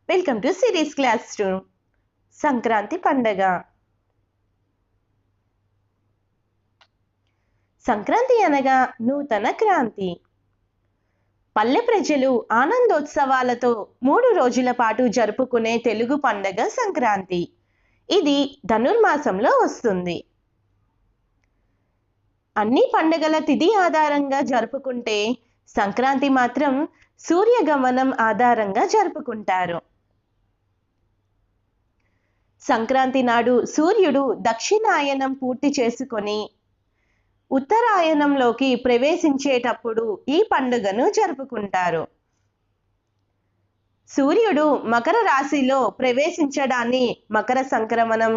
Welcome to series class room. Sankranti పండగ. సంక్రాంతి అనగా నూతన క్రాంతి. పల్లె ప్రజలు ఆనందోత్సవాలతో 3 రోజుల పాటు జరుపుకునే తెలుగు పండగ సంక్రాంతి. ఇది ధనుర్మాసంలో వస్తుంది. అన్ని పండగల తిథి ఆధారంగా జరుపుకుంటే సంక్రాంతి మాత్రం సూర్యగమనం ఆధారంగా జరుపుకుంటారు. సంక్రాంతి నాడు సూర్యుడు దక్షిణాయనం పూర్తి చేసుకొని ఉత్తరాయణంలోకి ప్రవేశించేటప్పుడు ఈ పండుగను జరుపుకుంటారు. సూర్యుడు మకర రాశిలో ప్రవేశించడాన్ని మకర సంక్రమణం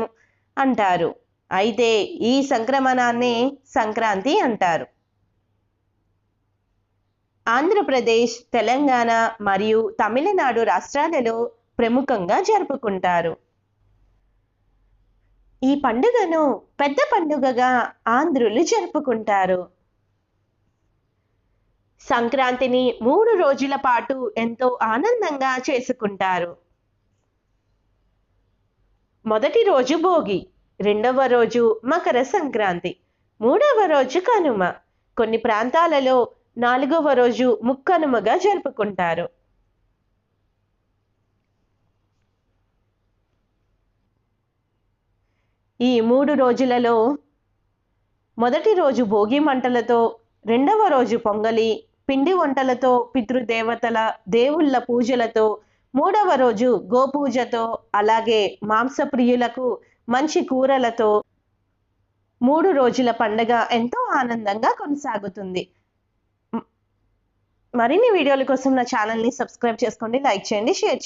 అంటారు. అయితే ఈ సంక్రమణాన్ని సంక్రాంతి అంటారు. ఆంధ్రప్రదేశ్, తెలంగాణ మరియు తమిళనాడు రాష్ట్రాలలో ప్రముఖంగా జరుపుకుంటారు. ఈ పండుగను పెద్ద పండుగగా ఆంధ్రులు జరుపుకుంటారు. సంక్రాంతిని 3 రోజుల పాటు ఎంతో ఆనందంగా చేసుకుంటారు. మొదటి రోజు భోగి, రెండవ రోజు మకర సంక్రాంతి, మూడవ రోజు కనుమ. కొన్ని ప్రాంతాలలో 4వ రోజు ముక్కనుమగా జరుపుకుంటారు. ఈ 3 రోజులలో మొదటి రోజు భోగి మంటలతో, రెండవ రోజు పొంగలి, పిండి వంటలతో, పితృదేవతల దేవుళ్ళ పూజలతో, మూడవ రోజు గోపూజతో, అలాగే మాంసప్రియులకు మంచి కూరలతో 3 రోజుల పండగ ఎంతో ఆనందంగా కొనసాగుతుంది. మరిన్ని వీడియోల కోసం నా ఛానల్ని సబ్స్క్రైబ్ చేసుకోండి, లైక్ చేయండి, షేర్ చేయండి.